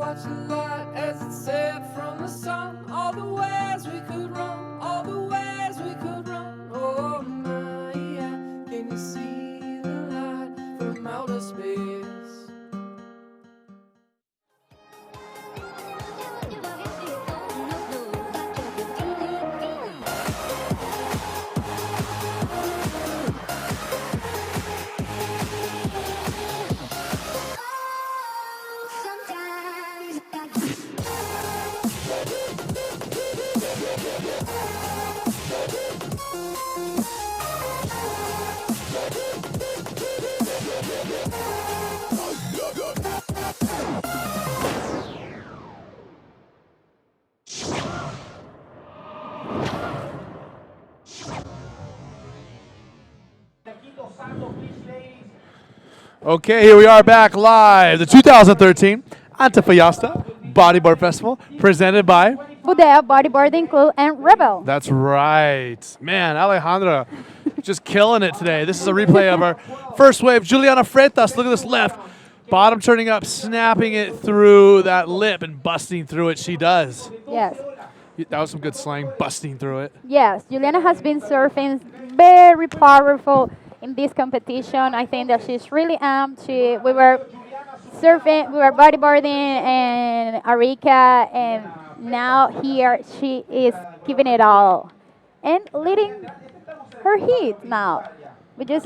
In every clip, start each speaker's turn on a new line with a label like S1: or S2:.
S1: watch the light as it set from the sun. All the ways we could run, all the ways we could run. Oh my, yeah. Can you see the light from outer space?
S2: Okay, here we are back live. The 2013 Antofagasta Bodyboard Festival presented by...
S3: Udea Bodyboarding Club and Rebel.
S2: That's right. Man, Alejandra just killing it today. This is a replay of our first wave. Juliana Freitas, look at this left. Bottom turning up, snapping it through that lip and busting through it. She does.
S3: Yes.
S2: That was some good slang, busting through it.
S3: Yes, Juliana has been surfing very powerful in this competition. I think that she's really amped. We were surfing, we were bodyboarding in Arica, and now here she is giving it all and leading her heat now, with just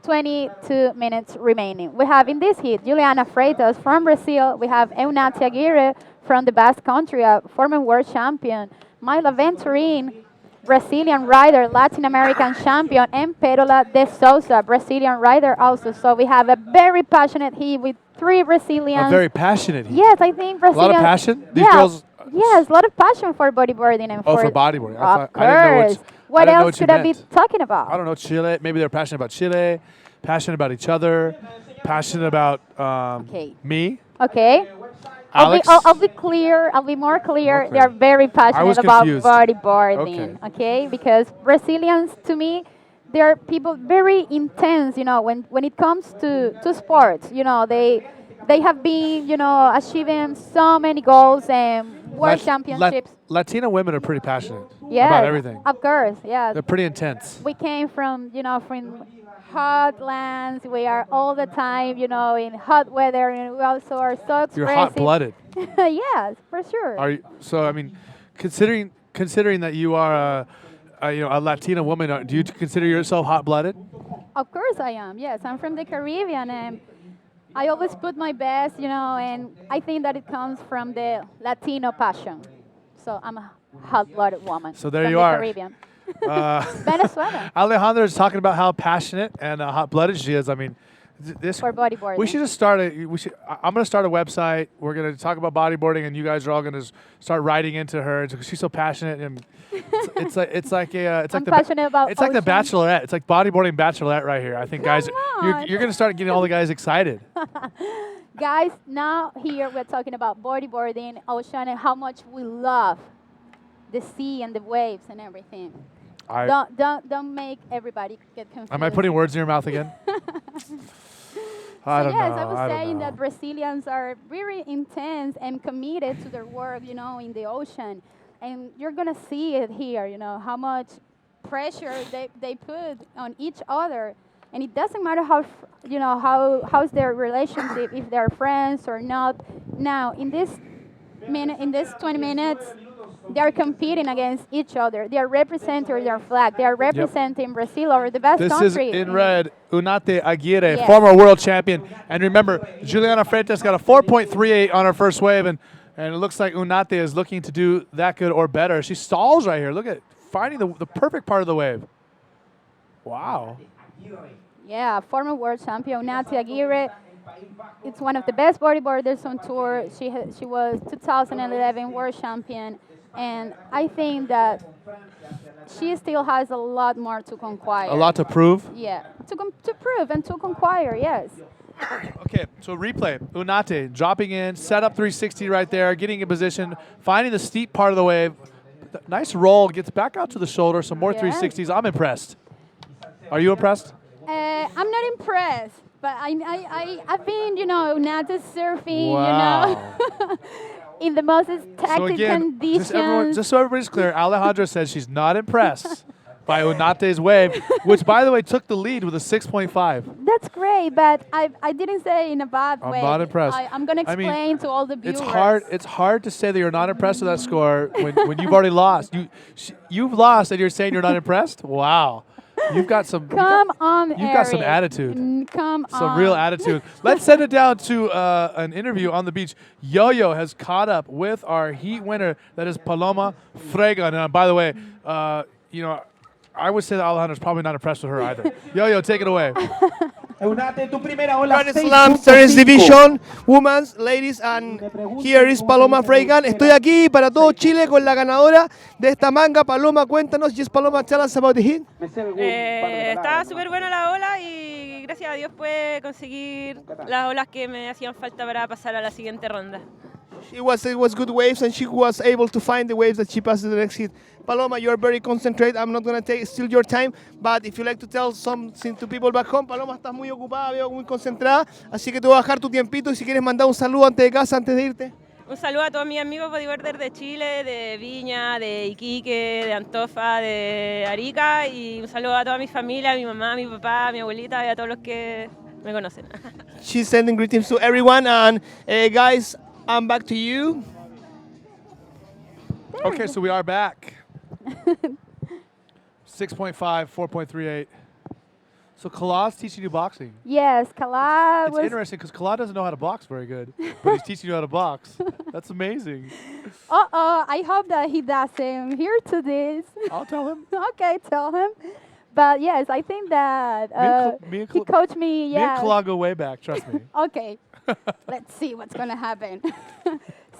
S3: 22 minutes remaining. We have in this heat Juliana Freitas from Brazil. We have Eunati Aguirre from the Basque Country, a former world champion. Myla Venturin, Brazilian rider, Latin American champion, and Perola de Souza, Brazilian rider also. So we have a very passionate heat with 3 Brazilians.
S2: A very passionate heat.
S3: Yes, I think Brazilian.
S2: A lot of passion? These
S3: yeah,
S2: girls...
S3: Yes, a lot of passion for bodyboarding and
S2: for bodyboarding.
S3: Of
S2: I didn't know
S3: course. What
S2: I didn't know
S3: else
S2: you
S3: could I be
S2: meant.
S3: talking about?
S2: I don't know, Chile. Maybe they're passionate about Chile, passionate about each other, passionate about me.
S3: Okay.
S2: Alex.
S3: I'll be clear. I'll be more clear.
S2: Okay.
S3: They are very passionate about
S2: confused.
S3: bodyboarding. Okay, because Brazilians, to me, they are people very intense. You know, when it comes to sports, you know, they have been, you know, achieving so many goals and world championships.
S2: Latina women are pretty passionate
S3: Yes,
S2: about everything.
S3: Of course, yeah.
S2: They're pretty intense.
S3: We came from, you know, from hot lands. We are all the time, you know, in hot weather, and we also are so expressive.
S2: You're hot-blooded.
S3: Yes, for sure.
S2: Are you, so I mean, considering that you are a Latina woman, do you consider yourself hot-blooded?
S3: Of course I am. Yes, I'm from the Caribbean, and I always put my best, you know, and I think that it comes from the Latino passion. So I'm a hot-blooded woman.
S2: So there
S3: from
S2: you
S3: the
S2: are.
S3: Caribbean.
S2: Venezuela. Alejandra is talking about how passionate and hot-blooded she is. I mean, this
S3: for bodyboarding.
S2: We should just start I'm going to start a website. We're going to talk about bodyboarding, and you guys are all going to start writing into her. She's so passionate, and it's like
S3: passionate about
S2: it's like the
S3: ocean.
S2: Bachelorette. It's like bodyboarding Bachelorette right here. I think guys,
S3: on.
S2: you're going to start getting all the guys excited.
S3: Guys, now here we're talking about bodyboarding, ocean, and how much we love the sea and the waves and everything. Don't make everybody get confused.
S2: Am I putting words in your mouth again? I don't know.
S3: Yes, I was saying
S2: know.
S3: that Brazilians are very intense and committed to their work, you know, in the ocean. And you're going to see it here, you know, how much pressure they put on each other. And it doesn't matter how's their relationship, if they're friends or not. Now, in this 20 minutes, they are competing against each other. They are representing their flag. They are representing Brazil over the best country.
S2: This is in red, Eunati Aguirre,
S3: Yes.
S2: former world champion. And remember, Juliana Freitas got a 4.38 on her first wave, and it looks like Eunati is looking to do that good or better. She stalls right here. Look at finding the perfect part of the wave. Wow.
S3: Yeah, former world champion Eunati Aguirre. It's one of the best bodyboarders on tour. She was 2011 world champion. And I think that she still has a lot more to conquer.
S2: A lot to prove?
S3: Yeah, to prove and to conquer, yes.
S2: Okay, so replay. Eunati dropping in, set up 360 right there, getting in position, finding the steep part of the wave. Nice roll, gets back out to the shoulder, some more 360s. I'm impressed. Are you impressed?
S3: I'm not impressed. But I've been, not just surfing,
S2: Wow.
S3: in the most
S2: So
S3: tactic
S2: again,
S3: conditions.
S2: just so everybody's clear, Alejandra says she's not impressed by Unate's wave, which, by the way, took the lead with a 6.5.
S3: That's great, but I didn't say in a bad way.
S2: I'm not impressed.
S3: I'm going to
S2: I mean,
S3: explain to all the viewers.
S2: It's hard to say that you're not impressed with that score when you've already lost. You've lost and you're saying you're not impressed? Wow. You've got some
S3: Come on,
S2: you've got some
S3: Eric.
S2: attitude.
S3: Come on.
S2: Some real attitude. Let's send it down to an interview on the beach. Yo-Yo has caught up with our heat winner, that is Paloma Fregan. And by the way, I would say that Alejandra's probably not impressed with her either. Yo-Yo, take it away.
S4: Eunate, tu primera ola
S5: Grand Slam Series
S4: 6.5.
S5: Division, Women's, Ladies, and here is Paloma Fregan. Estoy aquí para todo Chile con la ganadora de esta manga. Paloma, cuéntanos. Yes, Paloma, tell us about the hit.
S6: Estaba súper buena la ola y gracias a Dios pude conseguir las olas que me hacían falta para pasar a la siguiente ronda.
S5: It was good waves, and she was able to find the waves that she passed to the next hit. Paloma, you're very concentrated. I'm not going to steal your time, but if you like to tell something to people back home, Paloma, estás muy ocupada, veo muy concentrada, así que te voy a dejar tu tiempito y si quieres mandar un saludo antes de casa, antes de irte.
S6: Un saludo a todos mis amigos bodyboarders de Chile, de Viña, de Iquique, de Antofa, de Arica y un saludo a toda mi familia, a mi mamá, a mi papá, a mi abuelita y a todos los que me conocen.
S5: She's sending greetings to everyone, and guys, I'm back to you.
S2: Okay, so we are back. 6.5, 4.38. So Kala's teaching you boxing.
S3: Yes, Kala
S2: It's
S3: was.
S2: interesting because Kala doesn't know how to box very good, but he's teaching you how to box. That's amazing.
S3: I hope that he doesn't hear to this.
S2: I'll tell him.
S3: Okay, tell him. But yes, I think that
S2: me and
S3: he coached me.
S2: Me
S3: Yeah.
S2: and Kala go way back, trust me.
S3: Okay, let's see what's gonna happen.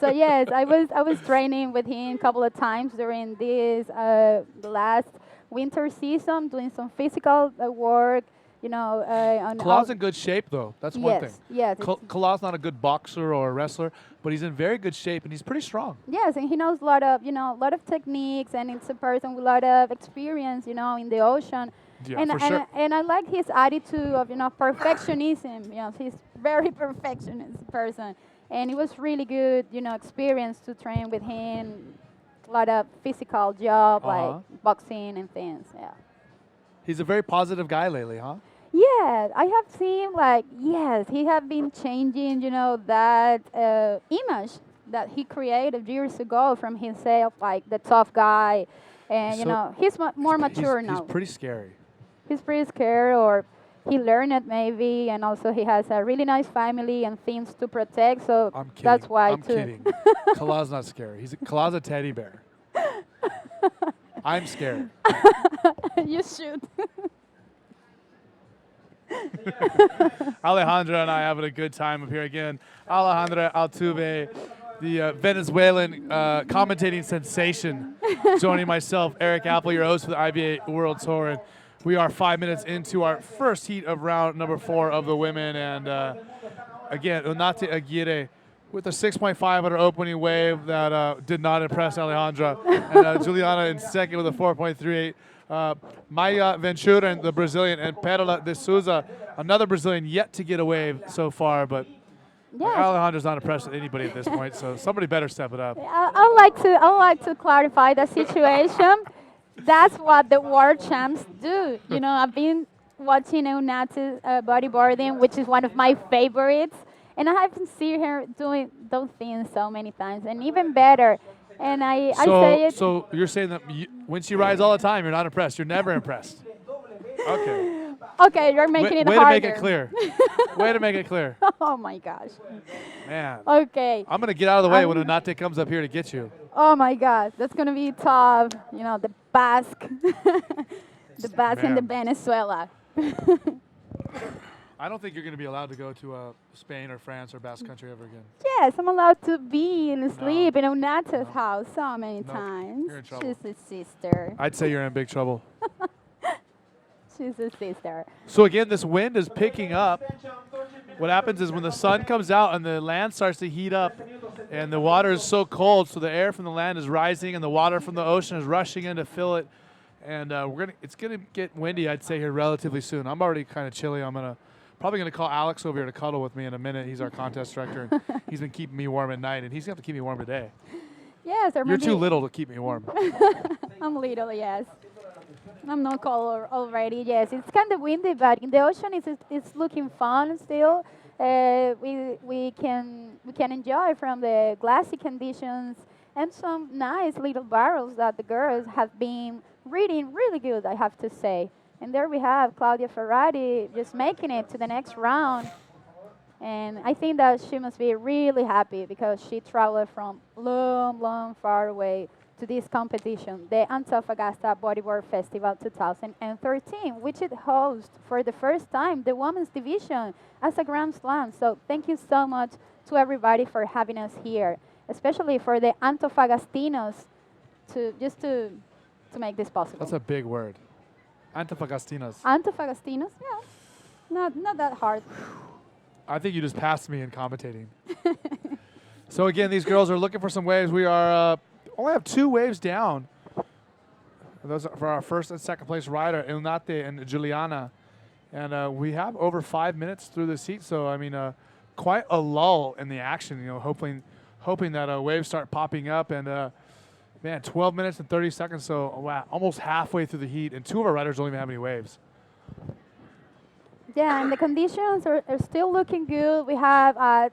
S3: So yes, I was training with him a couple of times during this the last winter season, doing some physical work. On
S2: Kala's in good shape, though. That's one thing.
S3: Yes.
S2: Kala's not a good boxer or a wrestler, but he's in very good shape and he's pretty strong.
S3: Yes, and he knows a lot of techniques, and it's a person with a lot of experience, in the ocean.
S2: Yeah,
S3: and,
S2: for sure.
S3: and I like his attitude of perfectionism. He's very perfectionist person, and it was really good, experience to train with him. A lot of physical job like boxing and things. Yeah.
S2: He's a very positive guy lately, huh?
S3: Yeah, I have seen he have been changing, that image that he created years ago from himself, like the tough guy, and he's more mature now.
S2: He's pretty scary.
S3: He's pretty scared, or he learned it maybe, and also he has a really nice family and things to protect. So
S2: I'm kidding.
S3: that's why
S2: I'm
S3: too.
S2: kidding. Kala's not scary. Kala's a teddy bear. I'm scared.
S3: You should.
S2: Alejandra and I having a good time up here again. Alejandra Altuve, the Venezuelan commentating sensation, joining myself, Eric Apple, your host for the IBA World Tour. And we are 5 minutes into our first heat of round number 4 of the women. And again, Unate Aguirre with a 6.5 on her opening wave that did not impress Alejandra. And Juliana in second with a 4.38. Maya Ventura, the Brazilian, and Perla de Souza, another Brazilian, yet to get a wave so far. But
S3: Yes.
S2: Alejandra's not impressed with anybody at this point, so somebody better step it up.
S3: I like to clarify the situation. That's what the world champs do. I've been watching Eunate's bodyboarding, which is one of my favorites, and I haven't seen her doing those things so many times, and even better. And I say it.
S2: So you're saying that when she rides all the time, you're not impressed. You're never impressed. Okay.
S3: Okay, you're making it
S2: way
S3: harder.
S2: to make it clear. Way to make it clear.
S3: Oh my gosh.
S2: Man.
S3: Okay.
S2: I'm gonna get out of the way when Unate comes up here to get you.
S3: Oh my God, that's gonna be tough. The Basque, the Basque and the Venezuela.
S2: I don't think you're gonna be allowed to go to Spain or France or Basque Country ever again.
S3: Yes, I'm allowed to be and sleep in Eunate's house so many times.
S2: You're in trouble.
S3: She's a sister.
S2: I'd say you're in big trouble.
S3: She's a sister.
S2: So again, this wind is picking up. What happens is when the sun comes out and the land starts to heat up and the water is so cold, so the air from the land is rising and the water from the ocean is rushing in to fill it. And it's gonna get windy, I'd say, here relatively soon. I'm already kind of chilly. I'm gonna Probably going to call Alex over here to cuddle with me in a minute. He's our contest director. And he's been keeping me warm at night, and he's going to have to keep me warm today.
S3: Yes, or
S2: You're
S3: maybe
S2: too little to keep me warm.
S3: I'm little, yes. I'm not cold already. Yes, it's kind of windy, but in the ocean, it's looking fun still. We can enjoy from the glassy conditions and some nice little barrels that the girls have been reading really good, I have to say. And there we have Claudia Ferrari just making it to the next round. And I think that she must be really happy because she traveled from long far away to this competition, the Antofagasta Bodyboard Festival 2013, which it hosts for the first time the women's division as a Grand Slam. So thank you so much to everybody for having us here, especially for the Antofagastinos to make this possible.
S2: That's a big word. Antofagastinos.
S3: Antofagastinos, yeah, not that hard.
S2: I think you just passed me in commentating. So again, these girls are looking for some waves. We are only have 2 waves down. Those are for our first and second place rider, Ilnate and Juliana. And we have over 5 minutes through this heat, so I mean, quite a lull in the action. You know, hoping that waves start popping up. And man, 12 minutes and 30 seconds, so wow, almost halfway through the heat, and 2 of our riders don't even have any waves.
S3: Yeah, and the conditions are still looking good. We have, I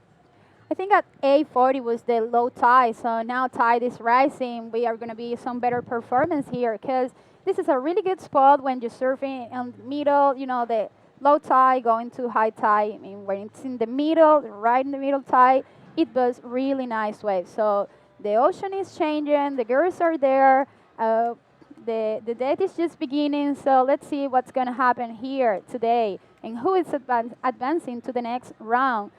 S3: think at 8:40 was the low tide, so now tide is rising. We are going to be some better performance here because this is a really good spot when you're surfing in the middle, you know, the low tide going to high tide. I mean, when it's in the middle, right in the middle tide, it was really nice waves. So the ocean is changing, the girls are there. The date is just beginning, so let's see what's going to happen here today and who is advancing to the next round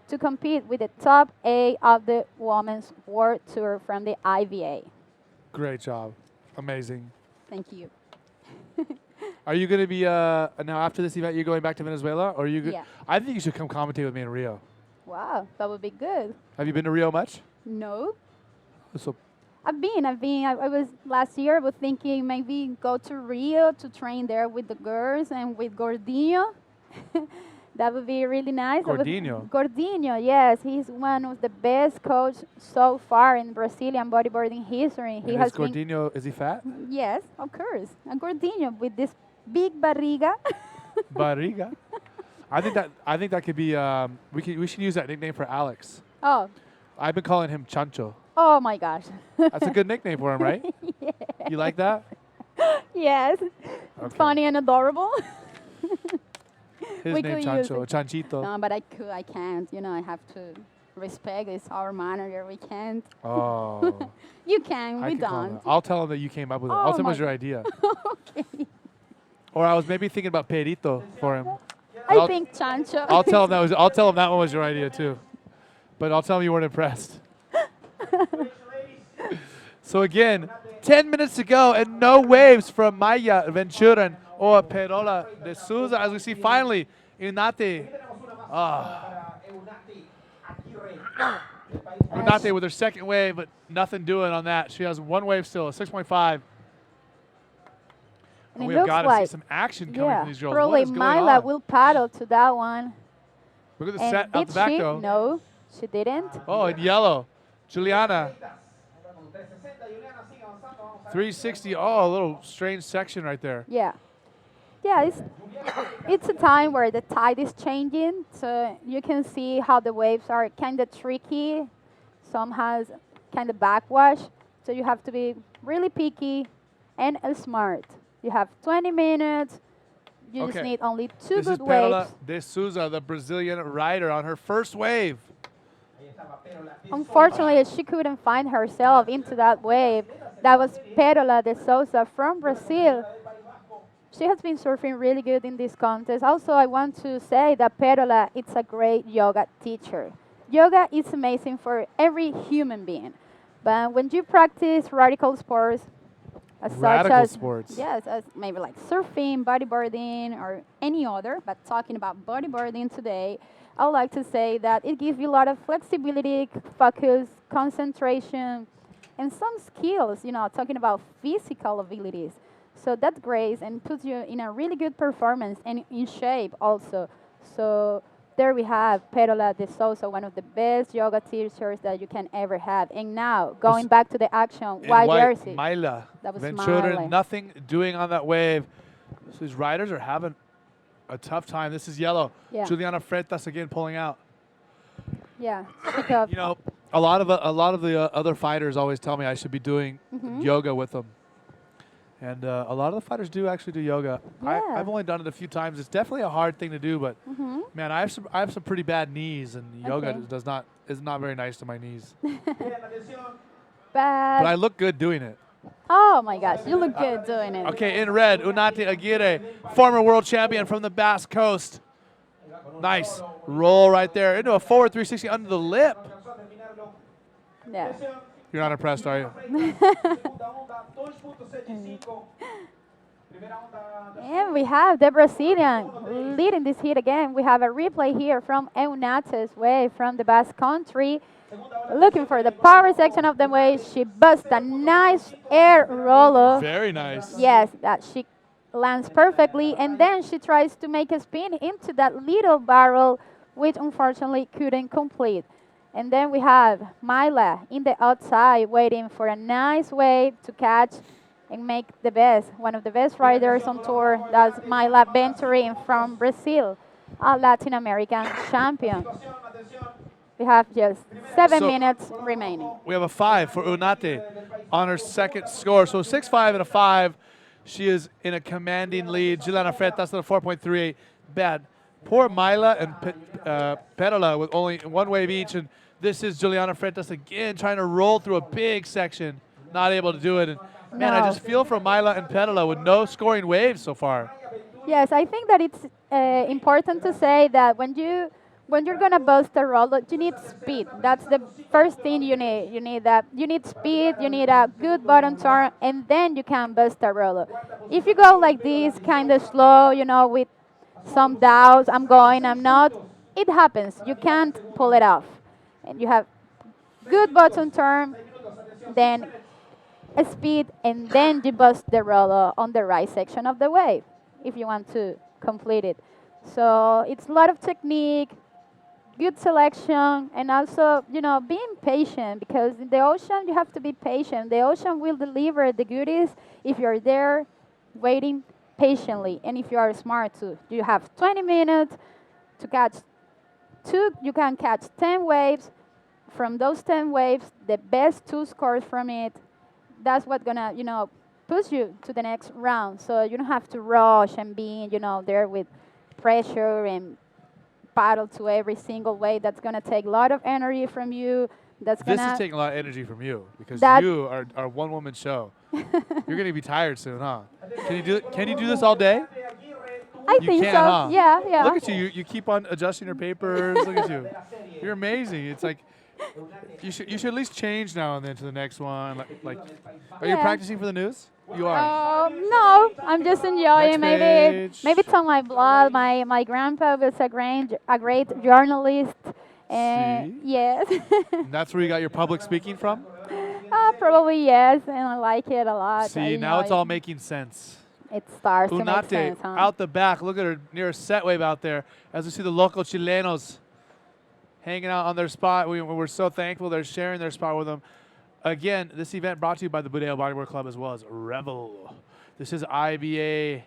S3: to compete with the top 8 of the Women's World Tour from the IVA.
S2: Great job. Amazing.
S3: Thank you.
S2: Are you going to be, now after this event, you're going back to Venezuela? Or are you?
S3: Yeah.
S2: I think you should come commentate with me in Rio.
S3: Wow, that would be good.
S2: Have you been to Rio much?
S3: No.
S2: So
S3: I've been. I was last year. I was thinking maybe go to Rio to train there with the girls and with Gordinho. That would be really nice.
S2: Gordinho?
S3: Gordinho, yes. He's one of the best coach so far in Brazilian bodyboarding history.
S2: He has Gordinho, is he fat?
S3: Yes, of course. A Gordinho with this big barriga.
S2: Barriga? I think that could be, we should use that nickname for Alex.
S3: Oh.
S2: I've been calling him Chancho.
S3: Oh my gosh.
S2: That's a good nickname for him, right?
S3: Yeah.
S2: You like that?
S3: Yes. It's funny and adorable.
S2: His name Chancho, Chanchito.
S3: No, but I can't. You know, I have to respect. It's our manager. We can't.
S2: Oh.
S3: You can. We don't.
S2: I'll tell him that you came up with it.
S3: Oh
S2: I'll tell him it was your idea.
S3: Okay.
S2: Or I was maybe thinking about Perito for him.
S3: I think Chancho.
S2: I'll tell him that one was your idea too. But I'll tell him you weren't impressed. So again, 10 minutes to go and no waves from Maya Venturan or Perola de Souza. As we see finally, Unate. Unate with her second wave, but nothing doing on that. She has 1 wave still, a 6.5.
S3: And
S2: we
S3: it
S2: have
S3: looks
S2: got to
S3: like,
S2: see some action coming from these girls.
S3: Probably
S2: What is going
S3: Myla
S2: on?
S3: will paddle to that one.
S2: Look at the
S3: And
S2: set out
S3: did
S2: the back
S3: she?
S2: though.
S3: No, she didn't.
S2: Oh, in yellow. Juliana. 360. Oh, a little strange section right there.
S3: Yeah. Yeah, it's a time where the tide is changing, so you can see how the waves are kind of tricky. Some has kind of backwash, so you have to be really picky and smart. You have 20 minutes. You just need only 2
S2: This
S3: good
S2: is Perola
S3: waves.
S2: de Souza, the Brazilian rider, on her first wave.
S3: Unfortunately, she couldn't find herself into that wave. That was Perola de Souza from Brazil. She has been surfing really good in this contest. Also, I want to say that Perola is a great yoga teacher. Yoga is amazing for every human being. But when you practice radical sports, yes, as maybe like surfing, bodyboarding, or any other, but talking about bodyboarding today, I would like to say that it gives you a lot of flexibility, focus, concentration, and some skills, you know, talking about physical abilities. So that's great and puts you in a really good performance and in shape also. So there we have Perola de Sousa, one of the best yoga teachers that you can ever have. And now, going back to the action,
S2: In
S3: white
S2: white,
S3: jersey.
S2: Myla.
S3: That was
S2: Ventura,
S3: Myla.
S2: nothing doing on that wave. So these riders are having a tough time. This is yellow.
S3: Yeah.
S2: Juliana Freitas again pulling out.
S3: Yeah, because
S2: You know, a lot of the other fighters always tell me I should be doing yoga with them. And a lot of the fighters do actually do yoga.
S3: Yeah.
S2: I've only done it a few times. It's definitely a hard thing to do, but man, I have some pretty bad knees, and yoga
S3: Okay.
S2: is not very nice to my knees.
S3: but
S2: But I look good doing it.
S3: oh my gosh, you look good doing it.
S2: Okay, in red, Unate Aguirre, former world champion from the Basque Coast. Nice roll right there into a forward 360 under the lip.
S3: Yeah.
S2: You're not impressed, are you?
S3: And we have the Brazilian leading this heat again. We have a replay here from Eunate's way from the Basque Country. Looking for the power section of the wave. She busts a nice air roller.
S2: Very nice.
S3: Yes, that she lands perfectly. And then she tries to make a spin into that little barrel, which unfortunately couldn't complete. And then we have Myla in the outside waiting for a nice wave to catch and make the best. One of the best riders on tour. That's Myla Venturin from Brazil, a Latin American champion. We have just 7
S2: So-
S3: minutes remaining.
S2: We have a 5 for Unate on her second score. So 6-5 and a 5. She is in a commanding lead. Juliana Freitas at a 4.38. Bad. Poor Myla and Perola with only one wave each. And this is Juliana Freitas again trying to roll through a big section. Not able to do it. And man, I
S3: No.
S2: just feel for Myla and Perola with no scoring waves so far.
S3: Yes, I think that it's important to say that when you're gonna bust a roller, you need speed. That's the first thing you need. You need speed. You need a good bottom turn, and then you can bust a roller. If you go like this, kind of slow, with some doubts, I'm going, I'm not. It happens. You can't pull it off, and you have good bottom turn, then a speed, and then you bust the roller on the right section of the wave if you want to complete it. So it's a lot of technique, good selection, and also, being patient, because in the ocean, you have to be patient. The ocean will deliver the goodies if you're there waiting patiently, and if you are smart too. You have 20 minutes to catch you can catch 10 waves. From those 10 waves, the best 2 scores from it, that's what's gonna, push you to the next round. So you don't have to rush and be, there with pressure and paddle to every single wave. That's gonna take a lot of energy from you. That's
S2: This
S3: gonna
S2: is taking a lot of energy from you because
S3: That-
S2: you are a one-woman show. You're going to be tired soon, huh? Can you do this all day?
S3: I
S2: You
S3: think
S2: can,
S3: so.
S2: huh?
S3: Yeah.
S2: Look at you. You keep on adjusting your papers. Look at you. You're amazing. It's like you should at least change now and then to the next one. Like are you
S3: Yeah.
S2: practicing for the news? You are.
S3: No, I'm just enjoying.
S2: Next
S3: Maybe
S2: page.
S3: it's on my blood. My grandpa was a great journalist. And
S2: See?
S3: yes,
S2: And that's where you got your public speaking from?
S3: probably yes, and I like it a lot.
S2: See, now it's all making sense.
S3: It starts to make
S2: Unate
S3: sense, huh?
S2: out the back. Look at her near set wave out there. As we see the local Chilenos hanging out on their spot. We're so thankful they're sharing their spot with them. Again, this event brought to you by the Budeo Bodyboard Club as well as Revel. This is IBA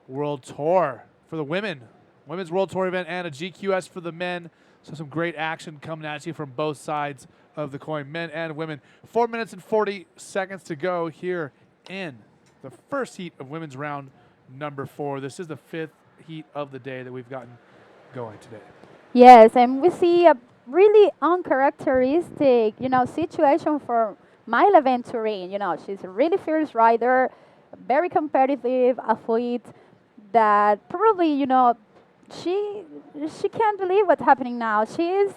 S2: World Tour for the women. Women's World Tour event and a GQS for the men. So some great action coming at you from both sides of the coin, men and women. 4 minutes and 40 seconds to go here in the first heat of women's round number 4. This is the 5th heat of the day that we've gotten going today.
S3: Yes, and we see a really uncharacteristic, situation for Myla Venturin. She's a really fierce rider, very competitive athlete that probably, she can't believe what's happening now. She is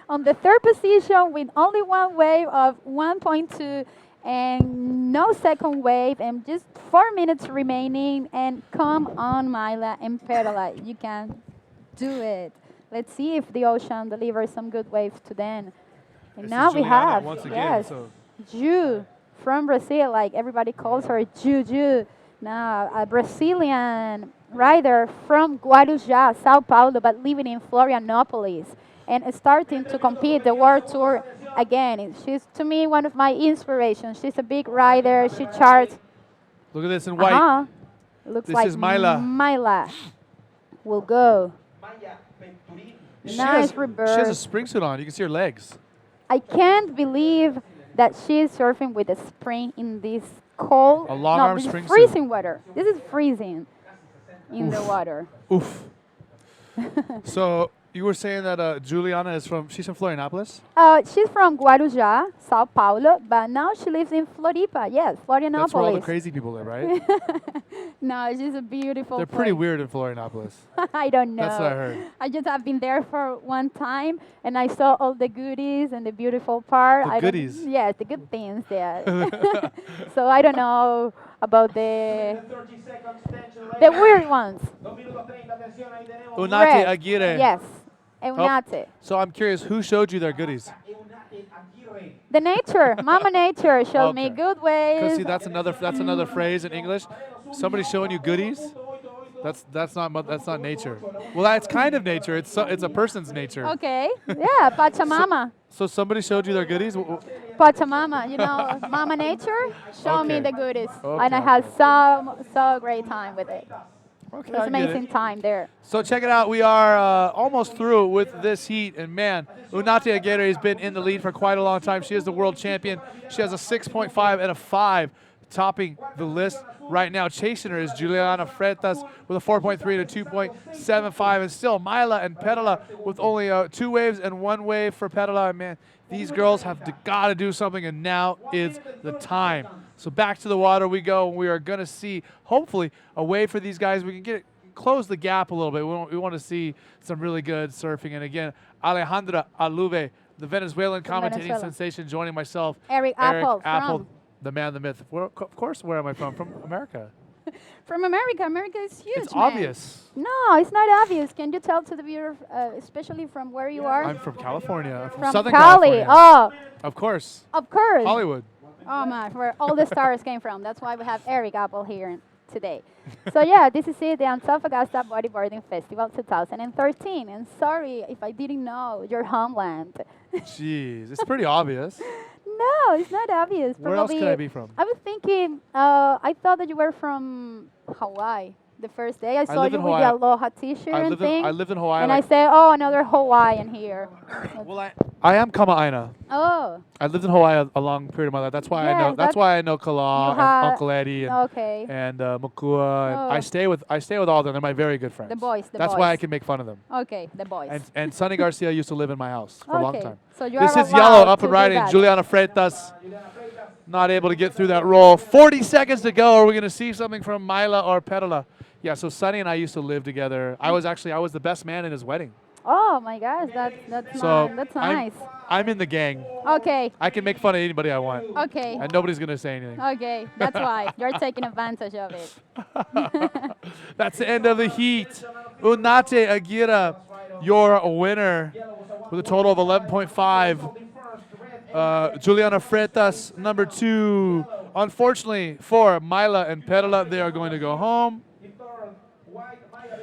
S3: on the 3rd position with only one wave of 1.2 and no second wave and just 4 minutes remaining. And come on, Myla and Perola, you can do it. Let's see if the ocean delivers some good waves to them. And
S2: This
S3: now
S2: is
S3: we
S2: Juliana
S3: have,
S2: once again,
S3: yes,
S2: so
S3: Ju from Brazil, like everybody calls her Juju. Now, a Brazilian rider from Guarujá, Sao Paulo, but living in Florianopolis and starting to compete the World Tour again. She's, to me, one of my inspirations. She's a big rider. She charts.
S2: Look at this in white.
S3: Uh-huh. Looks
S2: This
S3: like
S2: is Myla.
S3: Myla will go.
S2: She
S3: Nice
S2: has,
S3: reverse.
S2: She has a spring suit on. You can see her legs.
S3: I can't believe that she's surfing with a spring in this cold,
S2: A long
S3: no,
S2: arm
S3: this is
S2: spring suit.
S3: freezing water. This is freezing in the water.
S2: Oof. So you were saying that Juliana is she's from Florianopolis?
S3: She's from Guarujá, Sao Paulo, but now she lives in Floripa. Yes, Florianopolis.
S2: That's where all the crazy people live, right?
S3: No, she's a beautiful
S2: They're pretty
S3: place.
S2: weird in Florianopolis.
S3: I don't know.
S2: That's what I heard.
S3: I just have been there for one time, and I saw all the goodies and the beautiful part.
S2: The
S3: I don't-
S2: goodies?
S3: Yes, the good things there. So I don't know about the
S4: 30 seconds tension right
S3: the
S4: now.
S3: weird ones.
S4: 2 minutos 30, atención, ahí tenemos.
S2: Unate
S3: Red.
S2: Aguirre.
S3: Yes, Eunate.
S2: So I'm curious, who showed you their goodies?
S4: Eunate Aguirre.
S3: The nature, Mama Nature showed me
S2: Okay.
S3: good
S2: Because
S3: ways.
S2: see, that's another phrase in English. Somebody showing you goodies. That's not nature. Well, that's kind of nature. It's a person's nature.
S3: Okay, yeah, Pachamama.
S2: So somebody showed you their goodies.
S3: Pachamama, you know, Mama Nature showed me
S2: Okay.
S3: the goodies,
S2: Okay,
S3: and I had so great time with it.
S2: Okay,
S3: It was
S2: I get it.
S3: amazing time there.
S2: So check it out. We are almost through with this heat, and man, Unate Aguirre has been in the lead for quite a long time. She is the world champion. She has a 6.5 and a 5, topping the list right now. Chasing her is Juliana Freitas with a 4.3 and a 2.75, and still Myla and Pedala with only 2 waves and 1 wave for Pedala. And man, these girls have got to do something, and now is the time. So back to the water we go. We are going to see, hopefully, a way for these guys. We can close the gap a little bit. We want to see some really good surfing. And again, Alejandra Aluve, the Venezuelan commentating
S3: Venezuela.
S2: sensation, joining myself.
S3: Eric Apple from-
S2: the man, the myth. Of course, where am I from? From America.
S3: From America. America is huge.
S2: It's
S3: man.
S2: obvious.
S3: No, it's not obvious. Can you tell to the viewer, especially from where you are?
S2: I'm from California. I'm from
S3: from
S2: Southern
S3: Cali.
S2: California.
S3: Oh,
S2: Of course.
S3: of course.
S2: Hollywood.
S3: Oh man, where all the stars came from. That's why we have Eric Apple here today. So yeah, this is it, the Antofagasta Bodyboarding Festival 2013. And sorry if I didn't know your homeland.
S2: Jeez, it's pretty obvious.
S3: No, it's not obvious.
S2: Where else could I be from?
S3: I was thinking, I thought that you were from Hawaii. The first day I saw
S2: live
S3: you
S2: in
S3: with
S2: Hawaii.
S3: the Aloha t-shirt and thing.
S2: I lived in Hawaii.
S3: and I said, oh, another Hawaiian here.
S2: well, I am Kama'aina.
S3: Oh,
S2: I lived in Hawaii a long period of my life. That's why I
S3: Yes,
S2: know. That's
S3: that's-
S2: why I know Kala
S3: you
S2: and
S3: have-
S2: Uncle Eddie and
S3: okay.
S2: Mukua. And
S3: Oh.
S2: I stay with all of them. They're my very good friends.
S3: The boys, the
S2: That's why I
S3: boys.
S2: can make fun of them.
S3: Okay, the boys.
S2: And Sonny Garcia used to live in my house for a long
S3: Okay,
S2: time.
S3: so you
S2: This
S3: are
S2: is Yellow
S3: allowed
S2: up
S3: to
S2: and
S3: do
S2: riding.
S3: that.
S2: Juliana Freitas not able to get through that roll. 40 seconds to go. Are we going to see something from Myla or Pedala? Yeah, so Sonny and I used to live together. I was the best man in his wedding.
S3: Oh my gosh, that's
S2: So
S3: that's
S2: I'm-
S3: nice.
S2: I'm in the gang.
S3: Okay,
S2: I can make fun of anybody I want.
S3: okay,
S2: And nobody's going to say anything.
S3: okay. That's why you're taking advantage of it.
S2: That's the end of the heat. Unate Aguirre, your winner with a total of 11.5. Juliana Freitas, number 2. Unfortunately for Myla and Pedala, they are going to go home.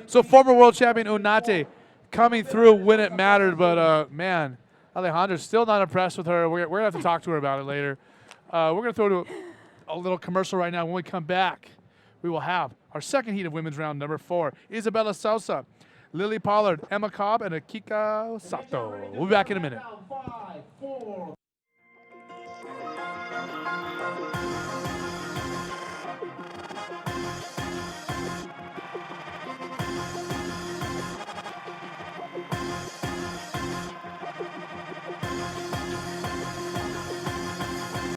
S2: So former world champion Unate coming through when it mattered, but man, Alejandra's still not impressed with her. We're going to have to talk to her about it later. We're going to throw to a little commercial right now. When we come back, we will have our second heat of women's round number 4. Isabella Sousa, Lily Pollard, Emma Cobb, and Akika Sato. We'll be back in a minute.